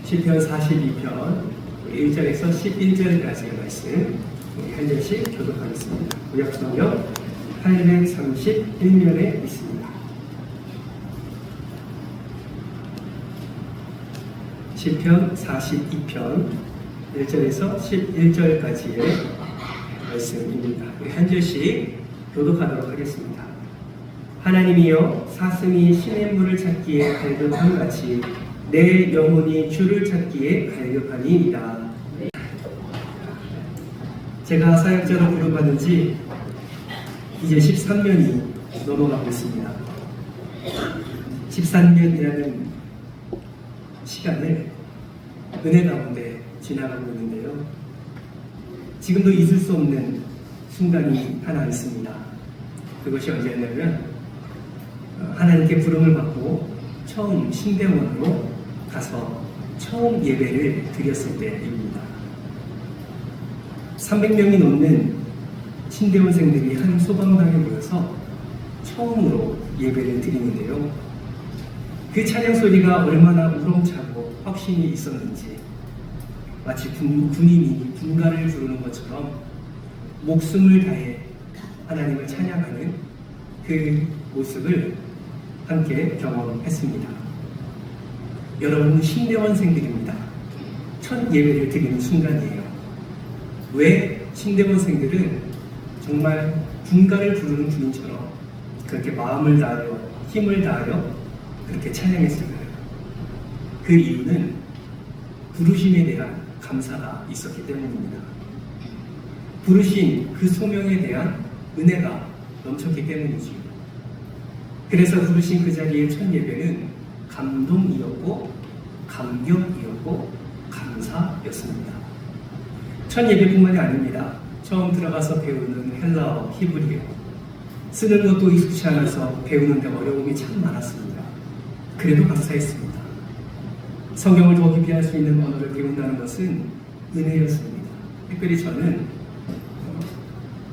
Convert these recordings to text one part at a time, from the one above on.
시편 42편 1절에서 11절까지의 말씀 우리 한 절씩 교독하겠습니다. 구약성경 831면에 있습니다. 시편 42편 1절에서 11절까지의 말씀입니다. 우리 한 절씩 교독하도록 하겠습니다. 하나님이여, 사슴이 시냇물을 찾기에 갈급함 같이 내 영혼이 주를 찾기에 갈급하니이다. 제가 사역자로 부름받은 지 이제 13년이 넘어가고 있습니다. 13년이라는 시간을 은혜 가운데 지나가고 있는데요. 지금도 잊을 수 없는 순간이 하나 있습니다. 그것이 언제였냐면 하나님께 부름을 받고 처음 신대원으로 가서 처음 예배를 드렸을 때입니다. 300명이 넘는 신대원생들이 한 소방당에 모여서 처음으로 예배를 드리는데요. 그 찬양 소리가 얼마나 우렁차고 확신이 있었는지 마치 군인이 군가를 부르는 것처럼 목숨을 다해 하나님을 찬양하는 그 모습을 함께 경험했습니다. 여러분은 신대원생들입니다. 첫 예배를 드리는 순간이에요. 왜 신대원생들은 정말 군가를 부르는 군인처럼 그렇게 마음을 다하여 힘을 다하여 그렇게 찬양했을까요? 그 이유는 부르심에 대한 감사가 있었기 때문입니다. 부르신 그 소명에 대한 은혜가 넘쳤기 때문이지요. 그래서 부르신 그 자리의 첫 예배는 감동이었고 감격이었고 감사였습니다. 첫 예배뿐만이 아닙니다. 처음 들어가서 배우는 헬라어, 히브리어 쓰는 것도 익숙치 않아서 배우는데 어려움이 참 많았습니다. 그래도 감사했습니다. 성경을 더 깊이 할 수 있는 언어를 배운다는 것은 은혜였습니다. 특별히 저는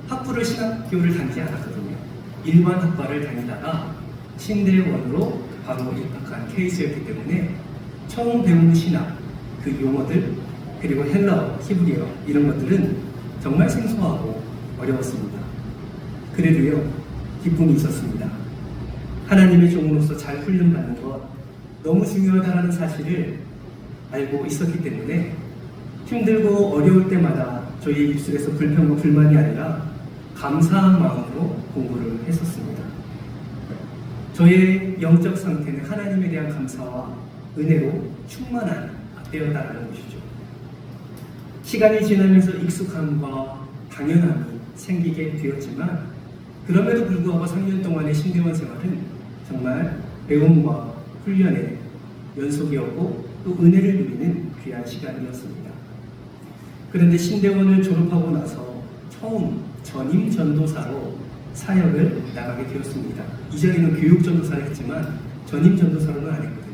학부를 신학교를 다니지 않았거든요. 일반 학과를 다니다가 신대원으로 바로 입학한 케이스였기 때문에 처음 배우는 신학, 그 용어들, 그리고 헬라어, 히브리어 이런 것들은 정말 생소하고 어려웠습니다. 그래도요, 기쁨이 있었습니다. 하나님의 종으로서 잘 훈련받는 것 너무 중요하다는 사실을 알고 있었기 때문에 힘들고 어려울 때마다 저희 입술에서 불평과 불만이 아니라 감사한 마음으로 공부를 했었습니다. 저의 영적 상태는 하나님에 대한 감사와 은혜로 충만한 때였다는 것이죠. 시간이 지나면서 익숙함과 당연함이 생기게 되었지만 그럼에도 불구하고 3년 동안의 신대원 생활은 정말 배움과 훈련의 연속이었고 또 은혜를 누리는 귀한 시간이었습니다. 그런데 신대원을 졸업하고 나서 처음 전임 전도사로 사역을 나가게 되었습니다. 이전에는 교육 전도사를 했지만 전임 전도사로는 안 했거든요.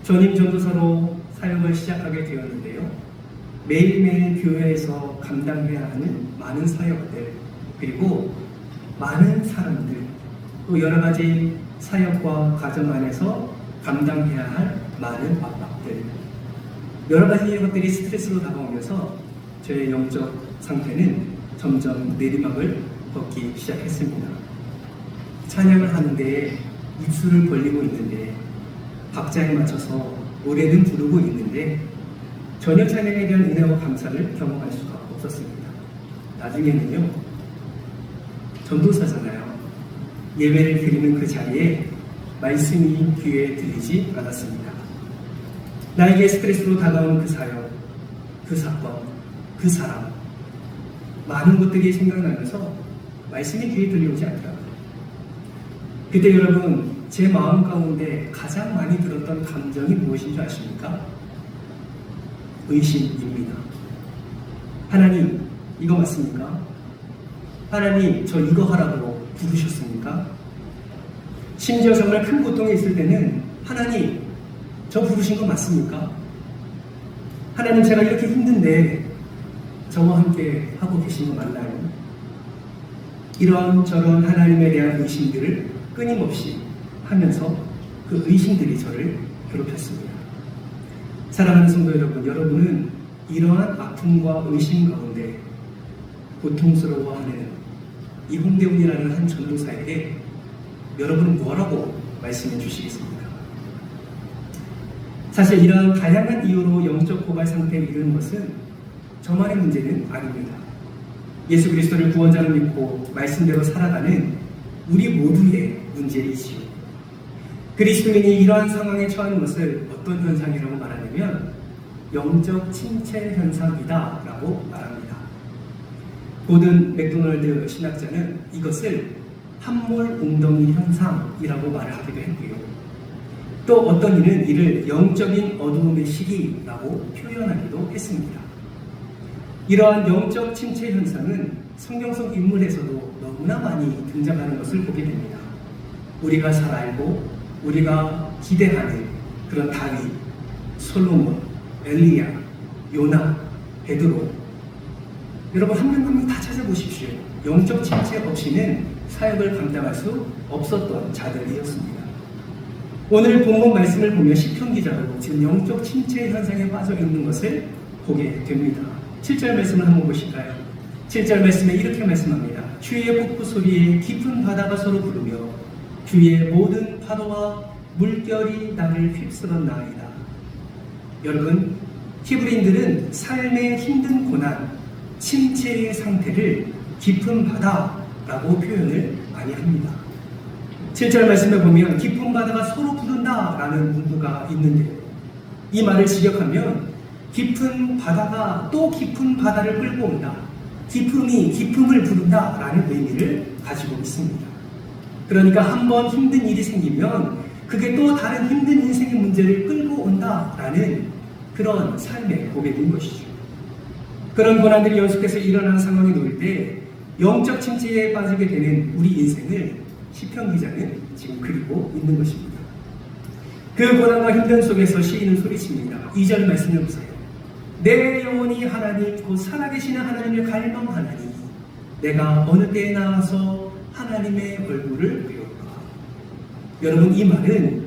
전임 전도사로 사역을 시작하게 되었는데요. 매일매일 교회에서 감당해야 하는 많은 사역들, 그리고 많은 사람들, 또 여러 가지 사역과 가정 안에서 감당해야 할 많은 압박들, 여러 가지 것들이 스트레스로 다가오면서 저의 영적 상태는 점점 내리막을 걷기 시작했습니다. 찬양을 하는데 입술을 벌리고 있는데 박자에 맞춰서 노래는 부르고 있는데 전혀 찬양에 대한 은혜와 감사를 경험할 수가 없었습니다. 나중에는요, 전도사잖아요. 예배를 드리는 그 자리에 말씀이 귀에 들리지 않았습니다. 나에게 스트레스로 다가오는 그 사역, 그 사건, 그 사람, 많은 것들이 생각나면서 말씀이 귀에 들려오지 않더라고요. 그때 여러분, 제 마음 가운데 가장 많이 들었던 감정이 무엇인 줄 아십니까? 의심입니다. 하나님, 이거 맞습니까? 하나님, 저 이거 하라고 부르셨습니까? 심지어 정말 큰 고통에 있을 때는 하나님, 저 부르신 거 맞습니까? 하나님, 제가 이렇게 힘든데 저와 함께 하고 계신 거 맞나요? 이런저런 하나님에 대한 의심들을 끊임없이 하면서 그 의심들이 저를 괴롭혔습니다. 사랑하는 성도 여러분, 여러분은 이러한 아픔과 의심 가운데 고통스러워하는 이 홍대훈이라는 한 전도사에게 여러분은 뭐라고 말씀해 주시겠습니까? 사실 이러한 다양한 이유로 영적 고갈 상태에 이르는 것은 저만의 문제는 아닙니다. 예수 그리스도를 구원자로 믿고 말씀대로 살아가는 우리 모두의 문제이지요. 그리스도인이 이러한 상황에 처하는 것을 어떤 현상이라고 말하냐면 영적 침체 현상이다 라고 말합니다. 고든 맥도널드 신학자는 이것을 함몰 웅덩이 현상이라고 말을 하기도 했고요. 또 어떤 이는 이를 영적인 어두움의 시기라고 표현하기도 했습니다. 이러한 영적 침체 현상은 성경 속 인물에서도 너무나 많이 등장하는 것을 보게 됩니다. 우리가 잘 알고 우리가 기대하는 그런 다윗, 솔로몬, 엘리야, 요나, 베드로, 여러분 한 명 한 명 다 찾아보십시오. 영적 침체 없이는 사역을 감당할 수 없었던 자들이었습니다. 오늘 본문 말씀을 보면 시편 기자로 지금 영적 침체 현상에 빠져 있는 것을 보게 됩니다. 7절 말씀을 한번 보실까요? 7절 말씀에 이렇게 말씀합니다. 주의 폭포 소리에 깊은 바다가 서로 부르며 주의 모든 파도와 물결이 나를 휩쓸었나이다. 여러분, 히브리인들은 삶의 힘든 고난, 침체의 상태를 깊은 바다라고 표현을 많이 합니다. 7절 말씀에 보면 깊은 바다가 서로 부른다라는 문구가 있는데요. 이 말을 직역하면 깊은 바다가 또 깊은 바다를 끌고 온다. 깊음이 깊음을 부른다라는 의미를 가지고 있습니다. 그러니까 한번 힘든 일이 생기면 그게 또 다른 힘든 인생의 문제를 끌고 온다라는 그런 삶의 고백인 것이죠. 그런 고난들이 연속해서 일어나는 상황에 놓일 때 영적 침체에 빠지게 되는 우리 인생을 시편 기자는 지금 그리고 있는 것입니다. 그 고난과 힘든 속에서 시인은 소리칩니다. 2절 말씀을 보세요. 내 영혼이 하나님 곧 살아계시는 하나님을 갈망하나니 내가 어느 때에 나와서 하나님의 얼굴을 배울까. 여러분, 이 말은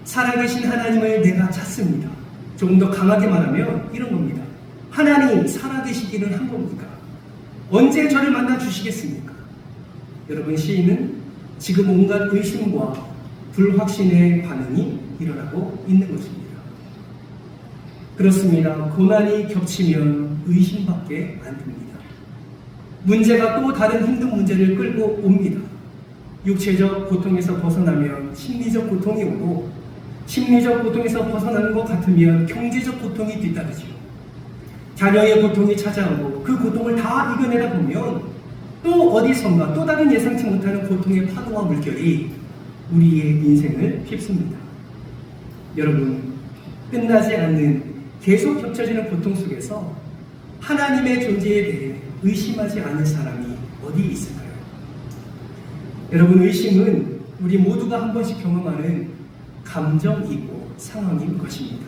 살아계신 하나님을 내가 찾습니다. 조금 더 강하게 말하면 이런 겁니다. 하나님 살아계시기는 한 겁니까? 언제 저를 만나 주시겠습니까? 여러분, 시인은 지금 온갖 의심과 불확신의 반응이 일어나고 있는 것입니다. 그렇습니다. 고난이 겹치면 의심밖에 안 됩니다. 문제가 또 다른 힘든 문제를 끌고 옵니다. 육체적 고통에서 벗어나면 심리적 고통이 오고, 심리적 고통에서 벗어나는 것 같으면 경제적 고통이 뒤따르죠. 자녀의 고통이 찾아오고 그 고통을 다 이겨내다 보면 또 어디선가 또 다른 예상치 못하는 고통의 파도와 물결이 우리의 인생을 휩습니다. 여러분, 끝나지 않는 계속 겹쳐지는 고통 속에서 하나님의 존재에 대해 의심하지 않는 사람이 어디 있을까요? 여러분, 의심은 우리 모두가 한 번씩 경험하는 감정이고 상황인 것입니다.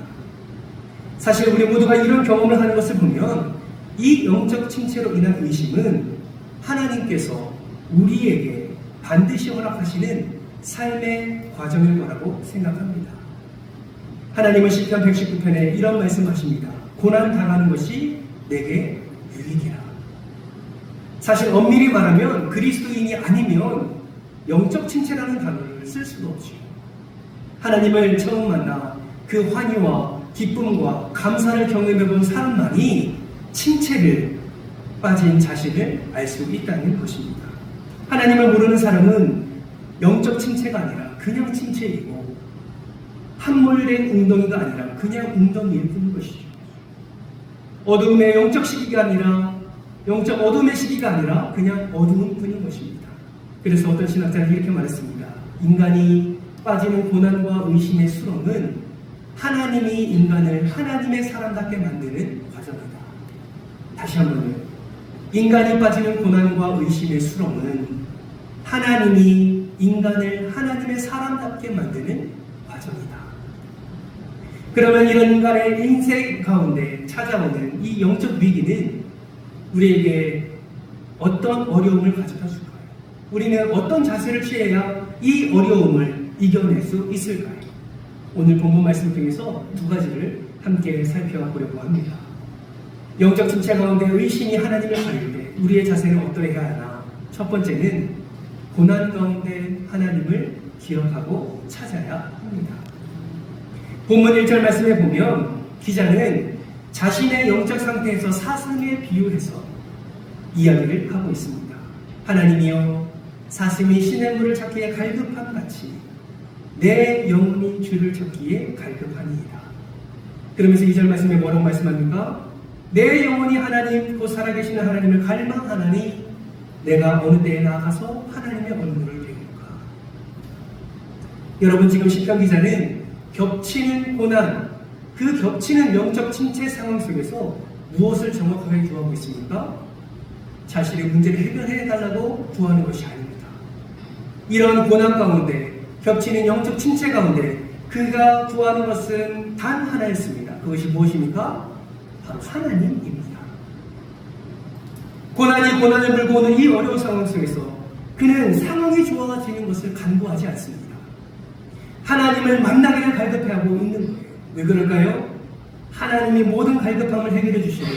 사실 우리 모두가 이런 경험을 하는 것을 보면 이 영적 침체로 인한 의심은 하나님께서 우리에게 반드시 허락하시는 삶의 과정일 거라고 생각합니다. 하나님은 시편 119편에 이런 말씀하십니다. 고난 당하는 것이 내게 유익이라. 사실 엄밀히 말하면 그리스도인이 아니면 영적 침체라는 단어를 쓸 수도 없죠. 하나님을 처음 만나 그 환희와 기쁨과 감사를 경험해본 사람만이 침체를 빠진 자신을 알 수 있다는 것입니다. 하나님을 모르는 사람은 영적 침체가 아니라 그냥 침체이고 함몰된 웅덩이가 아니라 그냥 웅덩이일 뿐인 것이죠. 어둠의 영적 시기가 아니라 영적 어둠의 시기가 아니라 그냥 어두운 뿐인 것입니다. 그래서 어떤 신학자는 이렇게 말했습니다. 인간이 빠지는 고난과 의심의 수렁은 하나님이 인간을 하나님의 사람답게 만드는 과정이다. 다시 한번요. 인간이 빠지는 고난과 의심의 수렁은 하나님이 인간을 하나님의 사람답게 만드는 과정이다. 그러면 이런 인간의 인생 가운데 찾아오는 이 영적 위기는 우리에게 어떤 어려움을 가져다 줄까요? 우리는 어떤 자세를 취해야 이 어려움을 이겨낼 수 있을까요? 오늘 본문 말씀 중에서 두 가지를 함께 살펴보려고 합니다. 영적 침체 가운데 의심이 하나님을 가릴 때 우리의 자세는 어떠해야 하나? 첫 번째는 고난 가운데 하나님을 기억하고 찾아야 합니다. 본문 1절 말씀에 보면 기자는 자신의 영적 상태에서 사슴에 비유해서 이야기를 하고 있습니다. 하나님이여, 사슴이 시냇물을 찾기에 갈급함 같이 내 영혼이 주를 찾기에 갈급하니이다. 그러면서 2절 말씀에 뭐라고 말씀합니까? 내 영혼이 하나님, 곧 살아계시는 하나님을 갈망하나니 내가 어느 때에 나아가서 하나님의 얼굴을 배울까. 여러분, 지금 시편 기자는 겹치는 고난, 그 겹치는 영적 침체 상황 속에서 무엇을 정확하게 구하고 있습니까? 자신의 문제를 해결해달라고 구하는 것이 아닙니다. 이런 고난 가운데, 겹치는 영적 침체 가운데 그가 구하는 것은 단 하나였습니다. 그것이 무엇입니까? 바로 하나님입니다. 고난이 고난을 물고 오는 이 어려운 상황 속에서 그는 상황이 좋아지는 것을 간구하지 않습니다. 하나님을 만나기를 갈급해하고 있는 거예요. 왜 그럴까요? 하나님이 모든 갈급함을 해결해 주시는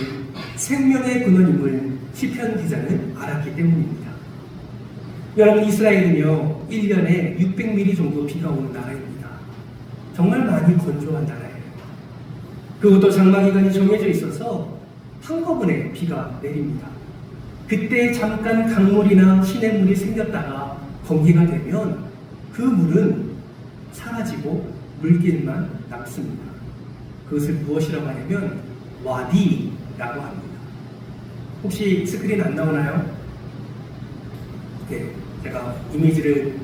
생명의 근원임을 시편 기자는 알았기 때문입니다. 여러분, 이스라엘은요 1년에 600mm 정도 비가 오는 나라입니다. 정말 많이 건조한 나라예요. 그것도 장마 기간이 정해져 있어서 한꺼번에 비가 내립니다. 그때 잠깐 강물이나 시냇물이 생겼다가 건기가 되면 그 물은 사라지고 물길만 남습니다. 그것을 무엇이라고 하냐면 와디라고 합니다. 혹시 스크린 안 나오나요? 네, 제가 이미지를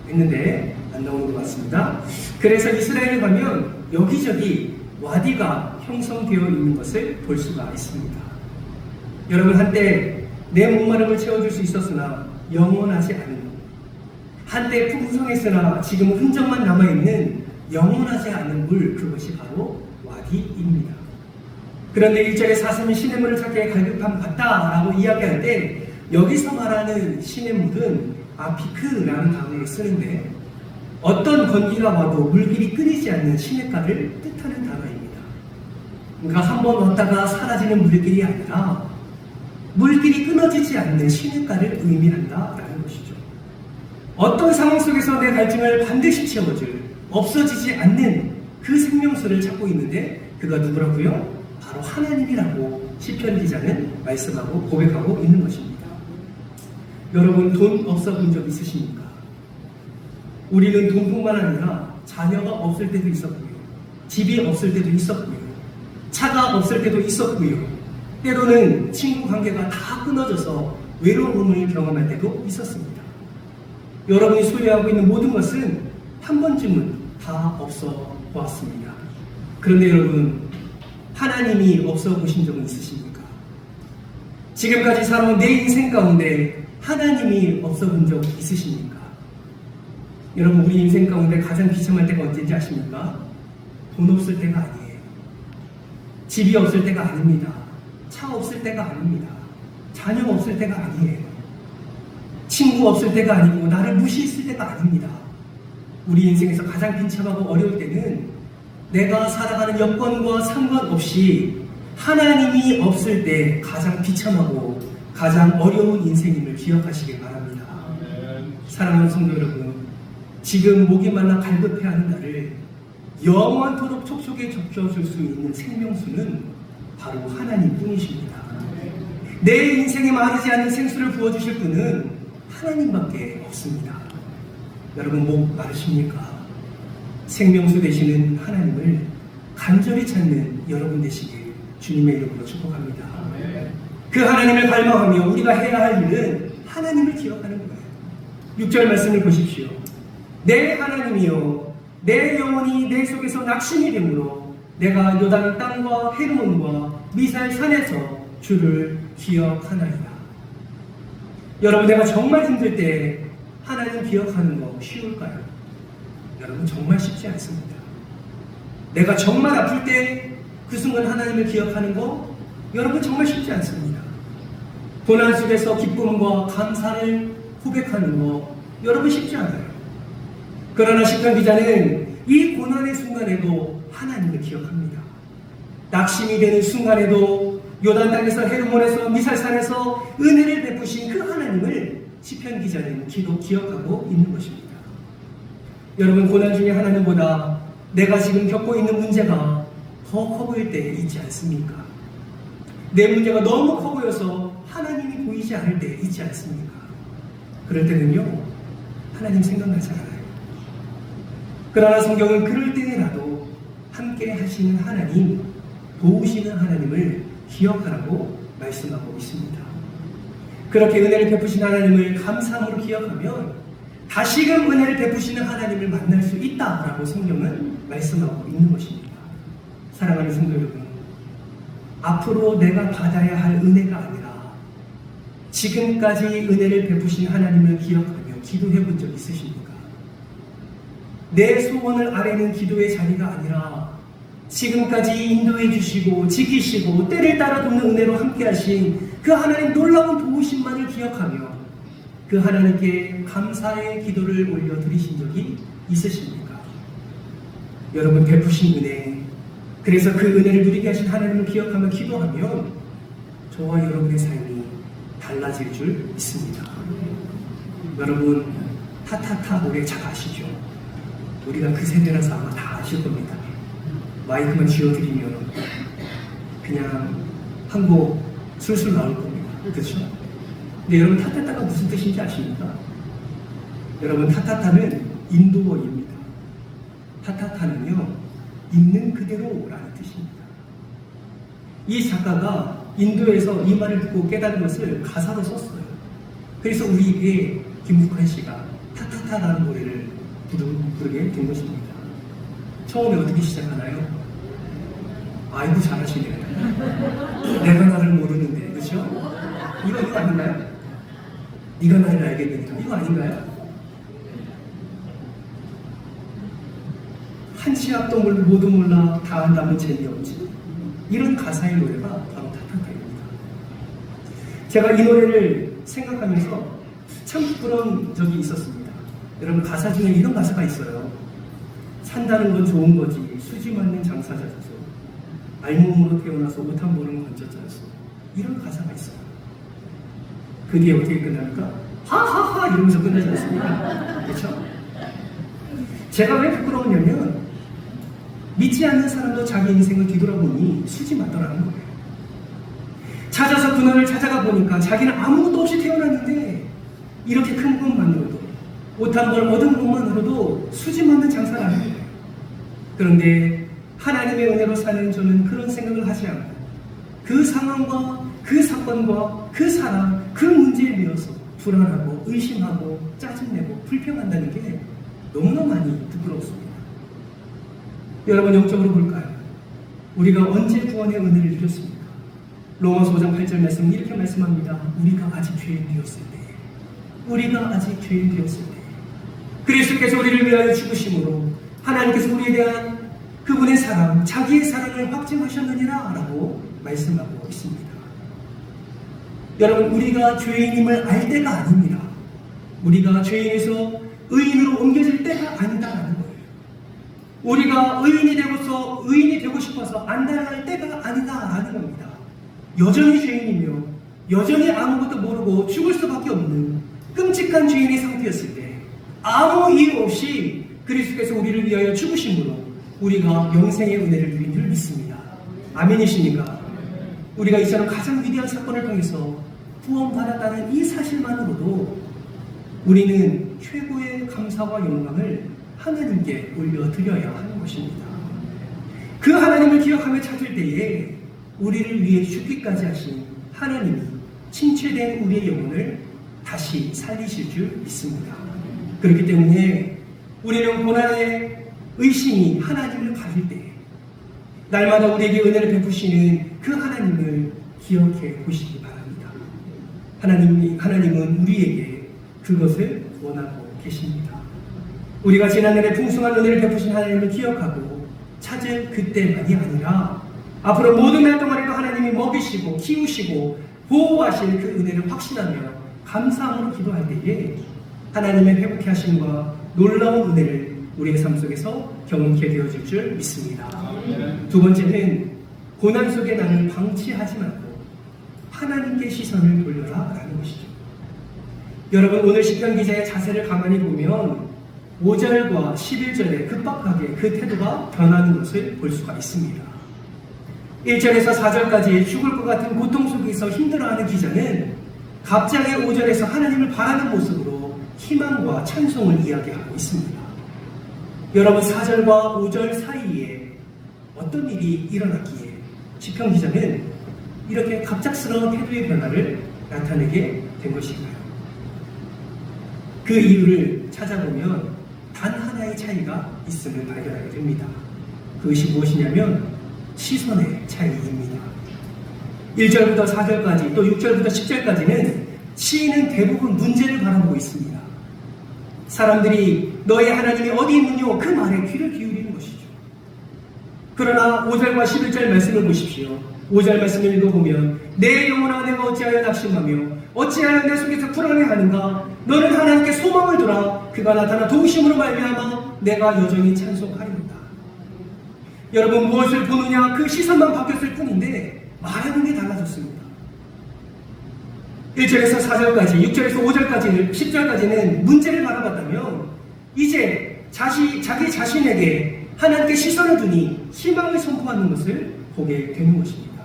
했는데 안 나오는 것 같습니다. 그래서 이스라엘에 가면 여기저기 와디가 형성되어 있는 것을 볼 수가 있습니다. 여러분, 한때 내 목마름을 채워줄 수 있었으나 영원하지 않은, 한때 풍성했으나 지금은 흔적만 남아있는 영원하지 않은 물, 그것이 바로 와디입니다. 그런데 1절에 사슴이 시냇물을 찾기에 갈급함 같다라고 이야기할 때 여기서 말하는 시냇물은 아피크라는 단어를 쓰는데 어떤 건기가 와도 물길이 끊이지 않는 시냇가를 뜻하는 단어입니다. 그러니까 한번 왔다가 사라지는 물길이 아니라 물길이 끊어지지 않는 시냇가를 의미한다라는 것이죠. 어떤 상황 속에서 내 갈증을 반드시 채워줄 없어지지 않는 그 생명수를 찾고 있는데 그가 누구라고요? 바로 하나님이라고 시편 기자는 말씀하고 고백하고 있는 것입니다. 여러분, 돈 없어 본 적 있으십니까? 우리는 돈뿐만 아니라 자녀가 없을 때도 있었고요, 집이 없을 때도 있었고요, 차가 없을 때도 있었고요, 때로는 친구 관계가 다 끊어져서 외로움을 경험할 때도 있었습니다. 여러분이 소유하고 있는 모든 것은 한 번쯤은 다 없어 보았습니다. 그런데 여러분, 하나님이 없어 보신 적은 있으십니까? 지금까지 살아온 내 인생 가운데 하나님이 없어 본 적 있으십니까? 여러분, 우리 인생 가운데 가장 비참할 때가 언제인지 아십니까? 돈 없을 때가 아니에요. 집이 없을 때가 아닙니다. 차 없을 때가 아닙니다. 자녀 없을 때가 아니에요. 친구 없을 때가 아니고 나를 무시했을 때가 아닙니다. 우리 인생에서 가장 비참하고 어려울 때는 내가 살아가는 여건과 상관없이 하나님이 없을 때 가장 비참하고 가장 어려운 인생임을 기억하시길 바랍니다. 사랑하는 성도 여러분, 지금 목이 말라 갈급해하는 나를 영원토록 촉촉에 적셔줄 수 있는 생명수는 바로 하나님뿐이십니다. 내 인생에 마르지 않는 생수를 부어주실 분은 하나님밖에 없습니다. 여러분, 목 마르십니까? 생명수 되시는 하나님을 간절히 찾는 여러분 되시길 주님의 이름으로 축복합니다. 그 하나님을 갈망하며 우리가 해야 할 일은 하나님을 기억하는 거예요. 6절 말씀을 보십시오. 내 하나님이여, 내 영혼이 내 속에서 낙심이 되므로 내가 요단 땅과 헤르몬과 미살 산에서 주를 기억하나이다. 여러분, 내가 정말 힘들 때 하나님 기억하는 거 쉬울까요? 여러분, 정말 쉽지 않습니다. 내가 정말 아플 때 그 순간 하나님을 기억하는 거 여러분 정말 쉽지 않습니다. 고난 속에서 기쁨과 감사를 고백하는 거 여러분 쉽지 않아요. 그러나 시편 기자는 이 고난의 순간에도 하나님을 기억합니다. 낙심이 되는 순간에도 요단 땅에서 헤르몬에서 미살산에서 은혜를 베푸신 그 하나님을 시편 기자는 기억하고 있는 것입니다. 여러분, 고난 중에 하나님보다 내가 지금 겪고 있는 문제가 더 커 보일 때 있지 않습니까? 내 문제가 너무 커 보여서 하나님이 보이지 않을 때 있지 않습니까? 그럴 때는요, 하나님 생각나지 않아요. 그러나 성경은 그럴 때라도 함께 하시는 하나님, 도우시는 하나님을 기억하라고 말씀하고 있습니다. 그렇게 은혜를 베푸신 하나님을 감사함으로 기억하면 다시금 은혜를 베푸시는 하나님을 만날 수 있다라고 성경은 말씀하고 있는 것입니다. 사랑하는 성도 여러분, 앞으로 내가 받아야 할 은혜가 아니라 지금까지 은혜를 베푸신 하나님을 기억하며 기도해 본 적 있으십니까? 내 소원을 아뢰는 기도의 자리가 아니라 지금까지 인도해 주시고 지키시고 때를 따라 돕는 은혜로 함께 하신 그 하나님 놀라운 도우심만을 기억하며 그 하나님께 감사의 기도를 올려드리신 적이 있으십니까? 여러분, 베푸신 은혜, 그래서 그 은혜를 누리게 하신 하나님을 기억하며 기도하면 저와 여러분의 삶이 달라질 줄 믿습니다. 여러분, 타타타 노래 잘 아시죠? 우리가 그 세대라서 아마 다 아실 겁니다. 마이크만 쥐어드리면 그냥 한 곡 술술 나올 겁니다. 그렇죠? 근데 여러분, 타타타가 무슨 뜻인지 아십니까? 여러분, 타타타는 인도어입니다. 타타타는요, 있는 그대로라는 뜻입니다. 이 작가가 인도에서 이 말을 듣고 깨달은 것을 가사로 썼어요. 그래서 우리에게 김국환 씨가 타타타라는 노래를 부르게 된 것입니다. 처음에 어떻게 시작하나요? 아이고, 잘하시네요. 내가 나를 모르는데, 그렇죠? 이거 아닌가요? 네가 나를 알게 되니까 이거 아닌가요? 한치 앞도 모두 몰라 다 안다면 재미없지. 이런 가사의 노래가 바로 타타타입니다. 제가 이 노래를 생각하면서 참 부끄러운 적이 있었습니다. 여러분, 가사 중에 이런 가사가 있어요. 산다는 건 좋은 거지, 수지 맞는 장사자소서, 알몸으로 태어나서 옷 한 벌은 건졌자소. 이런 가사가 있어요. 그 뒤에 어떻게 끝납니까? 하하하 이러면서 끝나지 않습니까? 그렇죠? 제가 왜 부끄러우냐면 믿지 않는 사람도 자기 인생을 뒤돌아보니 수지 맞더라는 거예요. 찾아서 그날을 찾아가 보니까 자기는 아무것도 없이 태어났는데 이렇게 큰 것만으로도, 옷 한 벌 얻은 것만으로도 수지 맞는 장사라는 거예요. 그런데 하나님의 은혜로 사는 저는 그런 생각을 하지 않고 그 상황과 그 사건과 그 사람, 그 문제에 밀어서 불안하고 의심하고 짜증내고 불평한다는 게 너무나 많이 부끄럽습니다. 여러분, 영적으로 볼까요? 우리가 언제 구원의 은혜를 누렸습니까? 로마서 5장 8절 말씀 이렇게 말씀합니다. 우리가 아직 죄인되었을 때, 우리가 아직 죄인되었을 때 그리스도께서 우리를 위하여 죽으심으로 하나님께서 우리에 대한 그분의 사랑, 자기의 사랑을 확증하셨느니라 라고 말씀하고 있습니다. 여러분, 우리가 죄인임을 알 때가 아닙니다. 우리가 죄인에서 의인으로 옮겨질 때가 아니다라는 거예요. 우리가 의인이 되고 싶어서 안달할 때가 아니다라는 겁니다. 여전히 죄인이며 여전히 아무것도 모르고 죽을 수밖에 없는 끔찍한 죄인의 상태였을 때 아무 이유 없이 그리스도께서 우리를 위하여 죽으심으로 우리가 영생의 은혜를 누린 줄 믿습니다. 아멘이십니까? 우리가 이처럼 가장 위대한 사건을 통해서 구원받았다는 이 사실만으로도 우리는 최고의 감사와 영광을 하나님께 올려드려야 하는 것입니다. 그 하나님을 기억하며 찾을 때에 우리를 위해 죽기까지 하신 하나님이 침체된 우리의 영혼을 다시 살리실 줄 믿습니다. 그렇기 때문에 우리는 고난의 의심이 하나님을 가릴 때 날마다 우리에게 은혜를 베푸시는 그 하나님을 기억해 보시기 바랍니다. 하나님은 우리에게 그것을 원하고 계십니다. 우리가 지난날에 풍성한 은혜를 베푸신 하나님을 기억하고 찾을 그때만이 아니라 앞으로 모든 날 동안에도 하나님이 먹이시고 키우시고 보호하실 그 은혜를 확신하며 감사함으로 기도할 때에 하나님의 회복케 하심과 놀라운 은혜를 우리의 삶 속에서 경험케 되어질 줄 믿습니다. 두 번째는 고난 속에 나를 방치하지 말고 하나님께 시선을 돌려라 라는 것이죠. 여러분, 오늘 시편 기자의 자세를 가만히 보면 5절과 11절에 급박하게 그 태도가 변하는 것을 볼 수가 있습니다. 1절에서 4절까지 죽을 것 같은 고통 속에서 힘들어하는 기자는 갑자기 5절에서 하나님을 바라는 모습으로 희망과 찬송을 이야기하고 있습니다. 여러분, 4절과 5절 사이에 어떤 일이 일어났기에 시편 기자는 이렇게 갑작스러운 태도의 변화를 나타내게 된 것인가요? 그 이유를 찾아보면 단 하나의 차이가 있음을 발견하게 됩니다. 그것이 무엇이냐면 시선의 차이입니다. 1절부터 4절까지 또 6절부터 10절까지는 시인은 대부분 문제를 바라보고 있습니다. 사람들이 너의 하나님이 어디 있느냐 그 말에 귀를 기울이는 것이죠. 그러나 5절과 11절 말씀을 보십시오. 5절 말씀을 읽어보면 내 영혼아 내가 어찌하여 낙심하며 어찌하여 내 속에서 불안해하는가. 너는 하나님께 소망을 두라. 그가 나타나 도우심으로 말미암아 내가 여전히 찬송하리로다. 여러분, 무엇을 보느냐 그 시선만 바뀌었을 뿐인데 말하는 게 달라졌습니다. 1절에서 4절까지 6절에서 5절까지 10절까지는 문제를 바라봤다면 이제 자기 자신에게 하나님께 시선을 두니 희망을 선포하는 것을 보게 되는 것입니다.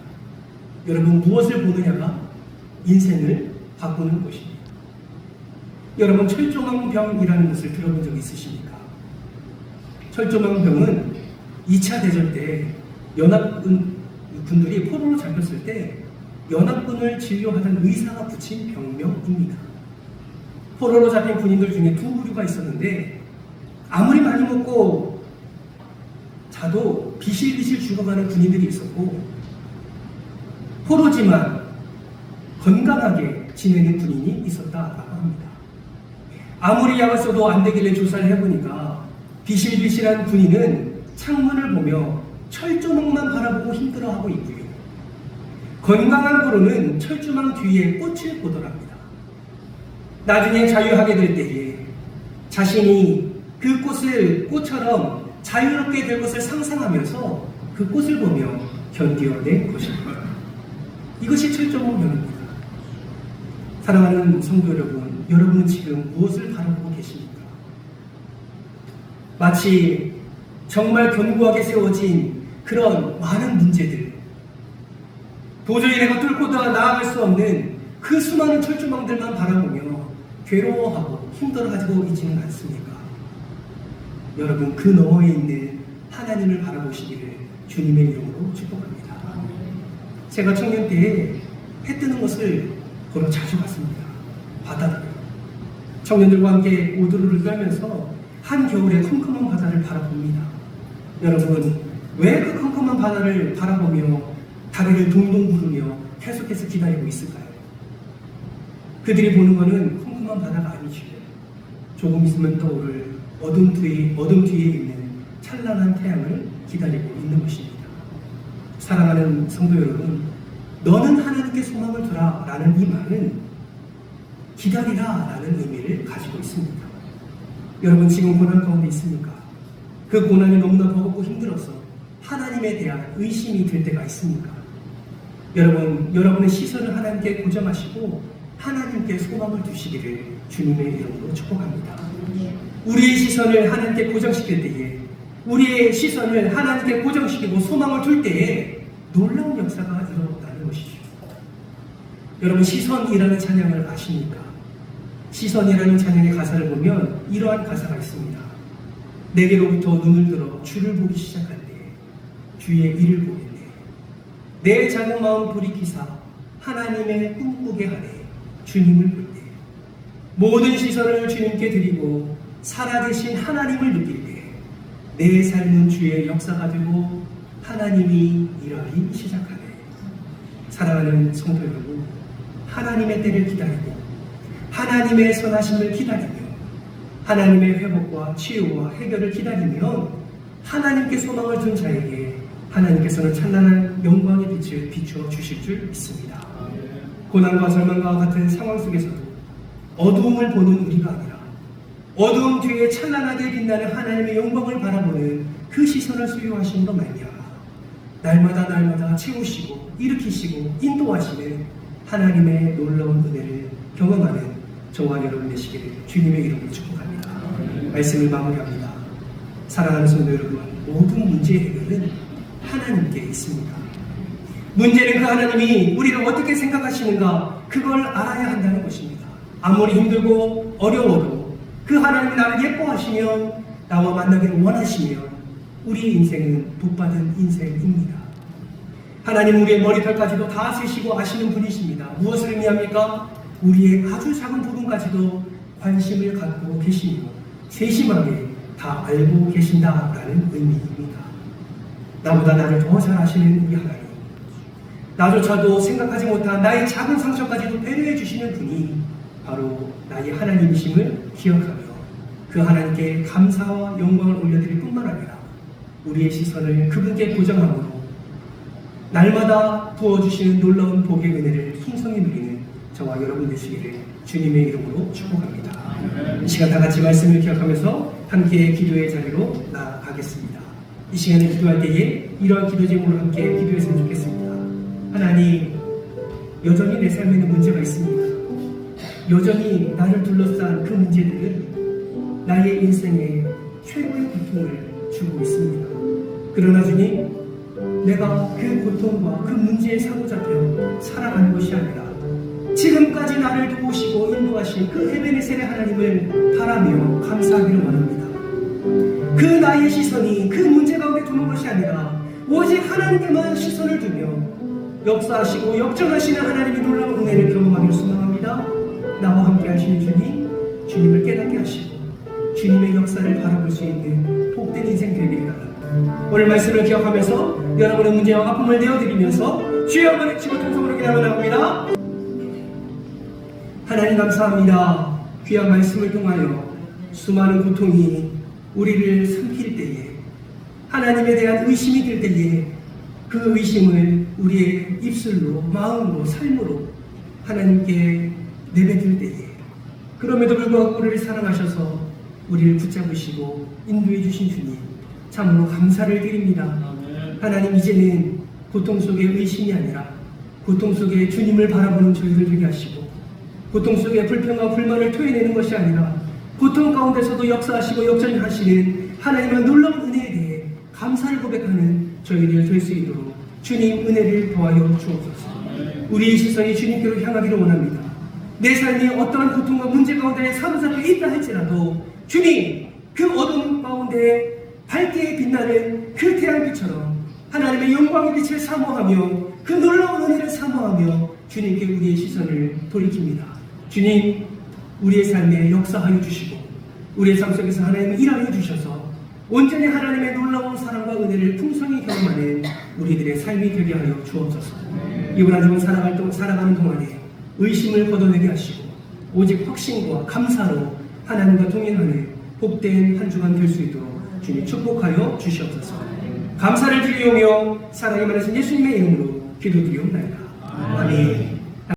여러분, 무엇을 보느냐가 인생을 바꾸는 것입니다. 여러분, 철조망병이라는 것을 들어본 적이 있으십니까? 철조망병은 2차 대전 때 연합군들이 포로로 잡혔을 때 연합군을 진료하던 의사가 붙인 병명입니다. 포로로 잡힌 군인들 중에 두 부류가 있었는데 아무리 많이 먹고 자도 비실비실 죽어가는 군인들이 있었고, 포로지만 건강하게 지내는 군인이 있었다라고 합니다. 아무리 약을 써도 안 되길래 조사를 해보니까 비실비실한 군인은 창문을 보며 철조망만 바라보고 힘들어하고 있고요. 건강한 포로는 철조망 뒤에 꽃을 보더랍니다. 나중에 자유하게 될 때에 자신이 그 꽃처럼 자유롭게 될 것을 상상하면서 그 꽃을 보며 견디어낸 것입니다. 이것이 철조망병입니다. 사랑하는 성도 여러분, 여러분은 지금 무엇을 바라보고 계십니까? 마치 정말 견고하게 세워진 그런 많은 문제들, 도저히 내가 뚫고 나아갈 수 없는 그 수많은 철조망들만 바라보며 괴로워하고 힘들어하고 있지는 않습니까? 여러분, 그 너머에 있는 하나님을 바라보시기를 주님의 이름으로 축복합니다. 제가 청년 때에 해 뜨는 것을 보러 자주 갔습니다. 바다를. 청년들과 함께 오두루를 떨면서 한겨울에 컴컴한 바다를 바라봅니다. 여러분, 왜 그 컴컴한 바다를 바라보며 다리를 동동 구르며 계속해서 기다리고 있을까요? 그들이 보는 것은 컴컴한 바다가 아니죠. 조금 있으면 떠오를 어둠 뒤에 있는 찬란한 태양을 기다리고 있는 것입니다. 사랑하는 성도 여러분, 너는 하나님께 소망을 두라 라는 이 말은 기다리라 라는 의미를 가지고 있습니다. 여러분, 지금 고난 가운데 있습니까? 그 고난이 너무나 버겁고 힘들어서 하나님에 대한 의심이 들 때가 있습니까? 여러분, 여러분의 시선을 하나님께 고정하시고 하나님께 소망을 두시기를 주님의 이름으로 축복합니다. 우리의 시선을 하나님께 고정시킬 때에, 우리의 시선을 하나님께 고정시키고 소망을 둘 때에 놀라운 역사가 일어났다는 것이죠. 여러분, 시선이라는 찬양을 아십니까? 시선이라는 찬양의 가사를 보면 이러한 가사가 있습니다. 내게로부터 눈을 들어 주를 보기 시작할 때 주의 일을 보겠네. 내 작은 마음 돌이키사 하나님의 꿈꾸게 하네. 주님을 볼 때 모든 시선을 주님께 드리고 살아계신 하나님을 느낄 때 내 삶은 주의 역사가 되고 하나님이 일하기 시작하네. 사랑하는 성도 여러분, 하나님의 때를 기다리고 하나님의 선하심을 기다리며 하나님의 회복과 치유와 해결을 기다리면 하나님께 소망을 둔 자에게 하나님께서는 찬란한 영광의 빛을 비추어 주실 줄 믿습니다. 고난과 절망과 같은 상황 속에서도 어두움을 보는 우리가 아니라 어두움 뒤에 찬란하게 빛나는 하나님의 영광을 바라보는 그 시선을 수요하심으로 말미암아 날마다 채우시고 일으키시고 인도하시는 하나님의 놀라운 은혜를 경험하는 저와 여러분 되시기를 주님의 이름으로 축복합니다. 말씀을 마무리합니다. 사랑하는 성도 여러분, 모든 문제의 해결은 하나님께 있습니다. 문제는 그 하나님이 우리를 어떻게 생각하시는가, 그걸 알아야 한다는 것입니다. 아무리 힘들고 어려워도 그 하나님이 나를 예뻐하시며 나와 만나기를 원하시면 우리의 인생은 복받은 인생입니다. 하나님 우리의 머리털까지도 다 세시고 아시는 분이십니다. 무엇을 의미합니까? 우리의 아주 작은 부분까지도 관심을 갖고 계시며 세심하게 다 알고 계신다라는 의미입니다. 나보다 나를 더 잘 아시는 우리 하나님, 나조차도 생각하지 못한 나의 작은 상처까지도 배려해 주시는 분이 바로 나의 하나님이심을 기억하며 그 하나님께 감사와 영광을 올려드릴 뿐만 아니라 우리의 시선을 그분께 고정함으로 날마다 부어주시는 놀라운 복의 은혜를 풍성히 누리는 저와 여러분 되시기를 주님의 이름으로 축복합니다. 이 시간 다 같이 말씀을 기억하면서 함께 기도의 자리로 나아가겠습니다. 이 시간에 기도할 때에 이러한 기도 제목으로 함께 기도했으면 좋겠습니다. 하나님, 여전히 내 삶에는 문제가 있습니다. 여전히 나를 둘러싼 그 문제들은 나의 인생에 최고의 고통을 주고 있습니다. 그러나 주님, 내가 그 고통과 그 문제에 사로잡혀 살아가는 것이 아니라 지금까지 나를 도우시고 인도하신 그 에베네셀의 하나님을 바라며 감사하기를 원합니다. 그 나의 시선이 그 문제 가운데 두는 것이 아니라 오직 하나님께만 시선을 두며 역사하시고 역전하시는 하나님의 놀라운 은혜를 경험하기를 소망합니다. 나와 함께 하시는 주님, 주님을 깨닫게 하시고 주님의 역사를 바라볼 수 있는 복된 인생 되기를 바랍니다. 오늘 말씀을 기억하면서 여러분의 문제와 아픔을 내어드리면서 주여 한번 외치고 통성으로 기도하며 나옵니다. 하나님 감사합니다. 귀한 말씀을 통하여 수많은 고통이 우리를 삼킬 때에, 하나님에 대한 의심이 들 때에 그 의심을 우리의 입술로, 마음으로, 삶으로 하나님께 내뱉을 때에, 그럼에도 불구하고 우리를 사랑하셔서 우리를 붙잡으시고 인도해 주신 주님, 참으로 감사를 드립니다. 하나님, 이제는 고통 속의 의심이 아니라 고통 속에 주님을 바라보는 저희를 되게 하시고, 고통 속에 불평과 불만을 토해내는 것이 아니라 고통 가운데서도 역사하시고 역전하시는 하나님의 놀라운 은혜에 대해 감사를 고백하는 저희들 될 수 있도록 주님 은혜를 더하여 주옵소서. 우리의 시선이 주님께로 향하기를 원합니다. 내 삶이 어떠한 고통과 문제 가운데 사로잡혀 있다 할지라도 주님, 그 어둠 가운데 밝게 빛나는 그 태양빛처럼 하나님의 영광의 빛을 사모하며 그 놀라운 은혜를 사모하며 주님께 우리의 시선을 돌이킵니다. 주님, 우리의 삶에 역사하여 주시고 우리의 삶 속에서 하나님을 일하여 주셔서 온전히 하나님의 놀라운 사랑과 은혜를 풍성히 경험하는 우리들의 삶이 되게 하여 주옵소서. 이번 한 주간 살아가는 동안에 의심을 걷어내게 하시고 오직 확신과 감사로 하나님과 동행하는 복된 한 주간 될 수 있도록 주님 축복하여 주시옵소서. 감사를 드리오며 사랑이 많으신 예수님의 이름으로 기도드리옵나이다. 아멘.